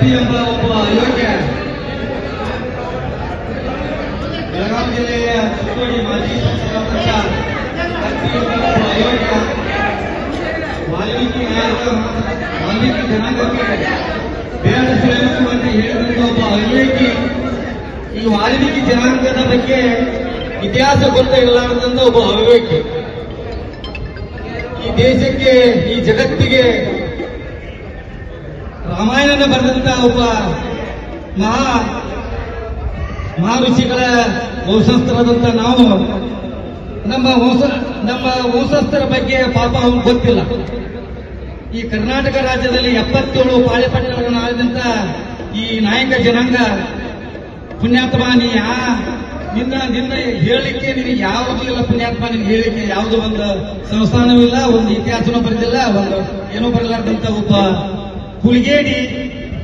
ಗಟ್ಟಿ ಎಂಬ ಒಬ್ಬ ಅಯೋಗ್ಯ ಬೆಳಗಾವಿ ಜಿಲ್ಲೆಯ ಚಿಕ್ಕೋಡಿ ಮಾಜಿ ಸಂಸದರಾದಂಥ ಗಟ್ಟಿ ಎಂಬ ಒಬ್ಬ ಅಯೋಗ್ಯ ವಾಲ್ಮೀಕಿ ಜನಾಂಗಕ್ಕೆ ಬೇಡ ಸುಳಿಯುವುದು ಅಂತ ಹೇಳಿದಂಥ ಒಬ್ಬ ಅವಿವೇಕಿ. ಈ ವಾಲ್ಮೀಕಿ ಜನಾಂಗದ ಬಗ್ಗೆ ಇತಿಹಾಸ ಗೊತ್ತಿರಲಾರದಂತ ಒಬ್ಬ ಅವಿವೇಕಿ. ಈ ದೇಶಕ್ಕೆ, ಈ ಜಗತ್ತಿಗೆ ರಾಮಾಯಣ ಬರೆದಂತ ಒಬ್ಬ ಮಹಾಋಷಿಗಳ ವಂಶಸ್ಥರಾದಂತ ನಾವು ನಮ್ಮ ವಂಶಸ್ಥರ ಬಗ್ಗೆ ಪಾಪ ಅವನು ಗೊತ್ತಿಲ್ಲ. ಈ ಕರ್ನಾಟಕ ರಾಜ್ಯದಲ್ಲಿ 77 ಪಾಳೆಪಟ್ಟಣಗಳನ್ನು ಆಳಿದಂತ ಈ ನಾಯಕ ಜನಾಂಗ ಪುಣ್ಯಾತ್ಮ, ನಿನ್ನ ಹೇಳಲಿಕ್ಕೆ ನಿನಗೆ ಯಾವುದೂ ಇಲ್ಲ ಪುಣ್ಯಾತ್ಮ. ನಿನ್ಗೆ ಹೇಳಲಿಕ್ಕೆ ಯಾವುದೋ ಒಂದು ಸಂಸ್ಥಾನವೂ ಇಲ್ಲ, ಒಂದು ಇತಿಹಾಸನೂ ಬರೆದಿಲ್ಲ, ಒಂದು ಏನೂ ಬರಲಾರ್ದಂತ ಒಬ್ಬ ಹುಲಿಗೇಡಿ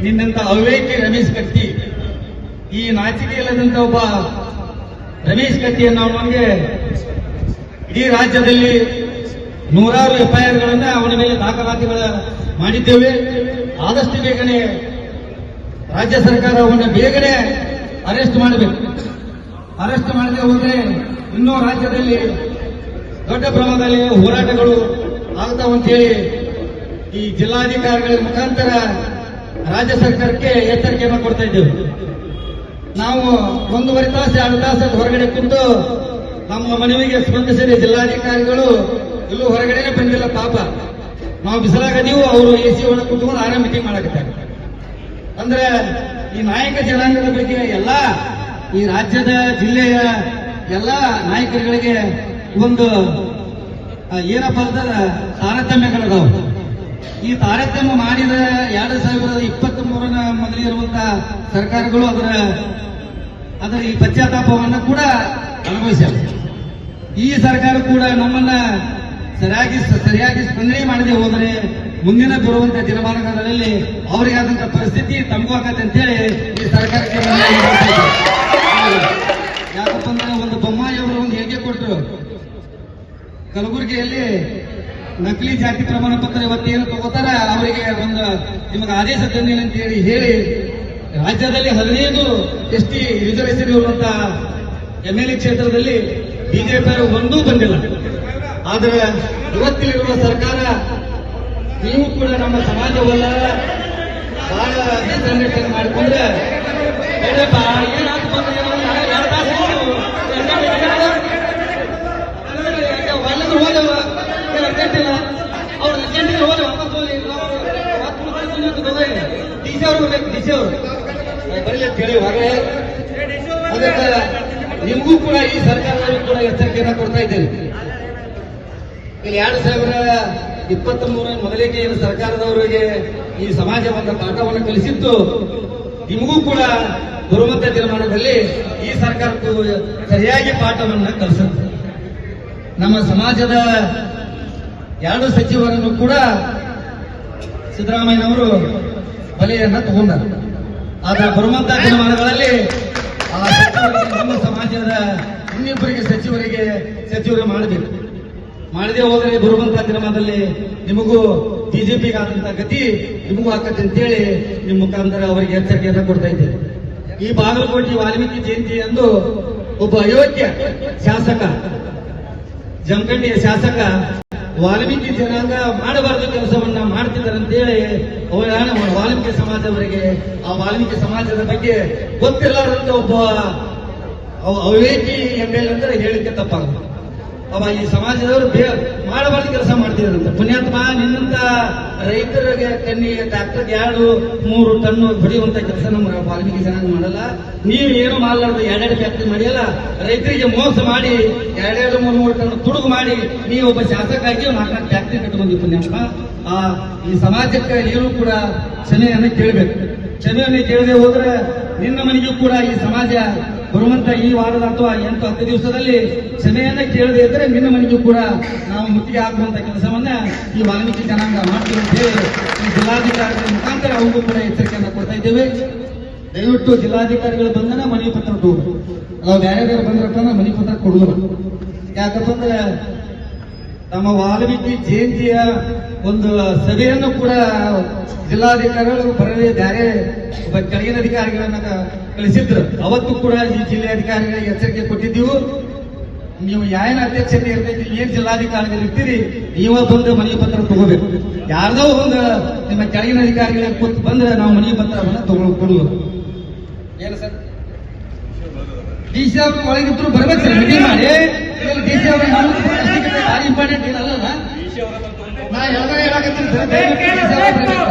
ನಿನ್ನಂತ ಅವಿವೇಕಿ ರಮೇಶ್ ಕತ್ತಿ. ಈ ನಾಚಿಕೆ ಇಲ್ಲದಂತ ಒಬ್ಬ ರಮೇಶ್ ಕತ್ತಿಯನ್ನು ನಮಗೆ ಇಡೀ ರಾಜ್ಯದಲ್ಲಿ ನೂರಾರು ಎಫ್ಐಆರ್ಗಳನ್ನ ಅವನ ಮೇಲೆ ದಾಖಲಾತಿಗಳ ಮಾಡಿದ್ದೇವೆ. ಆದಷ್ಟು ಬೇಗನೆ ರಾಜ್ಯ ಸರ್ಕಾರ ಅವನ್ನ ಬೇಗನೆ ಅರೆಸ್ಟ್ ಮಾಡಬೇಕು. ಅರೆಸ್ಟ್ ಮಾಡದೆ ಹೋದ್ರೆ ಇನ್ನೂ ರಾಜ್ಯದಲ್ಲಿ ದೊಡ್ಡ ಪ್ರಮಾಣದಲ್ಲಿ ಹೋರಾಟಗಳು ಆಗ್ತಾವಂತೇಳಿ ಈ ಜಿಲ್ಲಾಧಿಕಾರಿಗಳ ಮುಖಾಂತರ ರಾಜ್ಯ ಸರ್ಕಾರಕ್ಕೆ ಎಚ್ಚರಿಕೆಯನ್ನು ಕೊಡ್ತಾ ಇದ್ದೇವೆ. ನಾವು 1.5 ತಾಸು 2 ತಾಸು ಹೊರಗಡೆ ಕುಂತು ನಮ್ಮ ಮನವಿಗೆ ಸ್ಪಂದಿಸಿದ ಜಿಲ್ಲಾಧಿಕಾರಿಗಳು ಇಲ್ಲೂ ಹೊರಗಡೆನೆ ಬಂದಿಲ್ಲ. ಪಾಪ ನಾವು ಬಿಸಿಲಾಗದೀವು, ಅವರು AC ಒಳಗೆ ಕುತ್ಕೊಂಡು ಆರಾಮ ಮೀಟಿಂಗ್ ಮಾಡಕತ್ತಾರೆ. ಅಂದ್ರೆ ಈ ನಾಯಕ ಜನಾಂಗದ ಬಗ್ಗೆ ಎಲ್ಲ ಈ ರಾಜ್ಯದ ಜಿಲ್ಲೆಯ ಎಲ್ಲ ನಾಯಕರುಗಳಿಗೆ ಒಂದು ಏನಪ್ಪ ಅಂತಂದ್ರೆ ತಾರತಮ್ಯಗಳದಾವು. ಈ ತಾರತಮ್ಯ ಮಾಡಿದ 2023ನ ಮೊದಲಿರುವಂತಹ ಸರ್ಕಾರಗಳು ಅದರ ಈ ಪಶ್ಚಾತ್ತಾಪವನ್ನು ಕೂಡ ಅನುಭವಿಸ್ಯಾವ. ಈ ಸರ್ಕಾರ ಕೂಡ ನಮ್ಮನ್ನ ಸರಿಯಾಗಿ ಸ್ಪಂದನೆ ಮಾಡದೆ ಹೋದರೆ ಮುಂದಿನ ಬರುವಂತಹ ದಿನಮಾನಗಳಲ್ಲಿ ಅವರಿಗಾದಂತಹ ಪರಿಸ್ಥಿತಿ ತಮಗೂ ಆಗತ್ತೆ ಅಂತೇಳಿ ಈ ಸರ್ಕಾರಕ್ಕೆ ಯಾಕಪ್ಪ ಅಂದ್ರೆ ಒಂದು ಬೊಮ್ಮಾಯಿ ಅವರು ಒಂದು ಹೇಳಿಕೆ ಕೊಟ್ಟರು. ಕಲಬುರಗಿಯಲ್ಲಿ ನಕಲಿ ಜಾತಿ ಪ್ರಮಾಣ ಪತ್ರ ಇವತ್ತೇನು ತಗೋತಾರ ಅವರಿಗೆ ಒಂದು ನಿಮಗೆ ಆದೇಶ ತಂದೇನೆ ಅಂತ ಹೇಳಿ ರಾಜ್ಯದಲ್ಲಿ 15 ST ರಿಸರ್ವೇಶನ್ ಇರುವಂತಹ MLA ಕ್ಷೇತ್ರದಲ್ಲಿ ಬಿಜೆಪಿ ಒಂದೂ ಬಂದಿಲ್ಲ. ಆದ್ರೆ ಇವತ್ತಿರುವ ಸರ್ಕಾರ ನೀವು ಕೂಡ ನಮ್ಮ ಸಮಾಜವನ್ನ ಬಹಳ ಮಿಸ್ಅಂಡರ್ಸ್ಟ್ಯಾಂಡ್ ಮಾಡಿಕೊಂಡ್ರೆ ಬರಲಿ ಅಂತ ಹೇಳಿ ಹೊರಗೆ ಅದಕ್ಕೆ ನಿಮಗೂ ಕೂಡ ಈ ಸರ್ಕಾರದವರು ಕೂಡ ಎಚ್ಚರಿಕೆಯನ್ನು ಕೊಡ್ತಾ ಇದ್ದೇವೆ. ಇಲ್ಲಿ 2023 ಮೊದಲಿಗೆ ಏನು ಸರ್ಕಾರದವರಿಗೆ ಈ ಸಮಾಜವಾದ ಪಾಠವನ್ನು ಕಲಿಸಿದ್ದು, ನಿಮಗೂ ಕೂಡ ಬರುವಂತ ತೀರ್ಮಾನದಲ್ಲಿ ಈ ಸರ್ಕಾರಕ್ಕೂ ಸರಿಯಾಗಿ ಪಾಠವನ್ನು ಕಲಿಸುತ್ತೆ. ನಮ್ಮ ಸಮಾಜದ 2 ಸಚಿವರನ್ನು ಕೂಡ ಸಿದ್ದರಾಮಯ್ಯನವರು ಬಲೆಯನ್ನ ತಗೊಂಡರು. ಆದ್ರೆ ಬರುವಂತಹ ದಿನಮಾನಗಳಲ್ಲಿ ಆ ಸಚಿವರಿಗೆ, ನಮ್ಮ ಸಮಾಜದ ಇನ್ನಿಬ್ಬರಿಗೆ ಸಚಿವರು ಮಾಡಬೇಕು. ಮಾಡದೆ ಹೋದರೆ ಬರುವಂತಹ ದಿನಮಾನದಲ್ಲಿ ನಿಮಗೂ ಬಿಜೆಪಿಗಾದಂತಹ ಗತಿ ನಿಮಗೂ ಆಕತ್ತೆ ಅಂತೇಳಿ ನಿಮ್ಮ ಮುಖಾಂತರ ಅವರಿಗೆ ಎಚ್ಚರಿಕೆಯನ್ನು ಕೊಡ್ತಾ ಇದ್ದೇವೆ. ಈ ಬಾಗಲಕೋಟೆ ವಾಲ್ಮೀಕಿ ಜಯಂತಿ ಎಂದು ಒಬ್ಬ ಅಯೋಗ್ಯ ಶಾಸಕ, ಜಮಖಂಡಿಯ ಶಾಸಕ ವಾಲ್ಮೀಕಿ ಜನಾಂಗ ಮಾಡಬಾರದು ಕೆಲಸವನ್ನ ಮಾಡ್ತಿದ್ದಾರೆ ಅಂತೇಳಿ ವಾಲ್ಮೀಕಿ ಸಮಾಜದವರಿಗೆ, ಆ ವಾಲ್ಮೀಕಿ ಸಮಾಜದ ಬಗ್ಗೆ ಗೊತ್ತಿರಲಾರಂತ ಒಬ್ಬ ಅವಿವೇಕಿ MLA ಅಂದ್ರೆ ಹೇಳಿಕೆ ತಪ್ಪಾಗುತ್ತೆ. ಅವ ಈ ಸಮಾಜದವರು ಮಾಡಬಾರ್ದು ಕೆಲಸ ಮಾಡ್ತಿದಾರಂತ. ಪುಣ್ಯಾತ್ಮ, ನಿನ್ನಂತ ರೈತರಿಗೆ ಕಣ್ಣಿ ಟ್ರಾಕ್ಟರ್ಗೆ 2-3 ಟನ್ ಹೊಡೆಯುವಂತ ಕೆಲಸ ನಮ್ಮ ವಾಲ್ಮೀಕಿ ಜನಾಂಗ ಮಾಡಲ್ಲ. ನೀವು ಏನು ಮಾಡಲಾರ್ದು 2 ಫ್ಯಾಕ್ಟ್ರಿ ಮಾಡಿಯಲ್ಲ, ರೈತರಿಗೆ ಮೋಸ ಮಾಡಿ 2-3 ಟನ್ ತುಡುಗು ಮಾಡಿ ನೀವು ಒಬ್ಬ ಶಾಸಕಾಗಿ 4 ಫ್ಯಾಕ್ಟ್ರಿ ಕಟ್ಟುವಂತ ಪುಣ್ಯಾತ್ಮ. ಈ ಸಮಾಜಕ್ಕೆ ನೀವು ಕೂಡ ಕ್ಷಮೆಯನ್ನು ಕೇಳಬೇಕು. ಕ್ಷಮೆಯನ್ನು ಕೇಳದೆ ಹೋದ್ರೆ ನಿನ್ನ ಮನೆಗೂ ಕೂಡ ಈ ಸಮಾಜ ಬರುವಂತ ಈ ವಾರದ ಅಥವಾ 8-10 ದಿವಸದಲ್ಲಿ ಕ್ಷಮೆಯನ್ನ ಕೇಳದೆ ಇದ್ರೆ ನಿನ್ನ ಮನೆಗೂ ಕೂಡ ನಾವು ಮುತ್ತಿಗೆ ಹಾಕುವಂತ ಕೆಲಸವನ್ನ ಈ ವಾಲ್ಮೀಕಿ ಜನಾಂಗ ಮಾಡ್ತೀವಿ ಅಂತ ಹೇಳಿ ಈ ಜಿಲ್ಲಾಧಿಕಾರಿಗಳ ಮುಖಾಂತರ ಅವ್ರಿಗೂ ಕೂಡ ಎಚ್ಚರಿಕೆಯನ್ನು ಕೊಡ್ತಾ ಇದ್ದೇವೆ. ದಯವಿಟ್ಟು ಜಿಲ್ಲಾಧಿಕಾರಿಗಳು ಬಂದನ ಮನವಿ ಪತ್ರ ಬೇರೆ ಬಂದ್ರಪ್ಪ ಮನವಿ ಪತ್ರ ಕೊಡುದು. ಯಾಕಪ್ಪ ಅಂದ್ರೆ ತಮ್ಮ ವಾಲ್ಮೀಕಿ ಜಯಂತಿಯ ಒಂದು ಸಭೆಯನ್ನು ಕೂಡ ಜಿಲ್ಲಾಧಿಕಾರಿಗಳು ಬರಲಿ ಬೇರೆ ಒಬ್ಬ ಕೆಳಗಿನ ಅಧಿಕಾರಿಗಳನ್ನ ಕಳಿಸಿದ್ರು. ಅವತ್ತು ಕೂಡ ಈ ಜಿಲ್ಲಾಧಿಕಾರಿಗಳಿಗೆ ಎಚ್ಚರಿಕೆ ಕೊಟ್ಟಿದ್ದೀವು. ನೀವು ಯಾಯನ ಅಧ್ಯಕ್ಷತೆ ಇರ್ತೈತಿ, ಏನ್ ಜಿಲ್ಲಾಧಿಕಾರಿಗಳು ಇರ್ತೀರಿ, ನೀವ ಬಂದು ಮನವಿ ಪತ್ರ ತಗೋಬೇಕು. ಯಾರ್ದೋ ಒಂದು ನಿಮ್ಮ ಕೆಳಗಿನ ಅಧಿಕಾರಿಗಳಿಗೆ ಕೂತು ಬಂದ್ರೆ ನಾವು ಮನವಿ ಪತ್ರವನ್ನ ಕೊಡುವುದು. ಏನು ಸರ್, ಡಿ ಸಿ ಅವರು ಒಳಗಿದ್ರು ಬರ್ಬೇಕು ಸರ್, ಮೀಟಿಂಗ್ ಮಾಡಿ. ಡಿ ಸಿ ಅವರು ಭಾರಿ ಇಂಪಾರ್ಟೆಂಟ್ ಏನಲ್ಲ, ನಾ ಹೇಳಕತ್ತೀನಿ ಸರ್, ದಯವಿಟ್ಟು ಡಿ ಸಿ ಅವರು ಬರ್ಬೇಕು.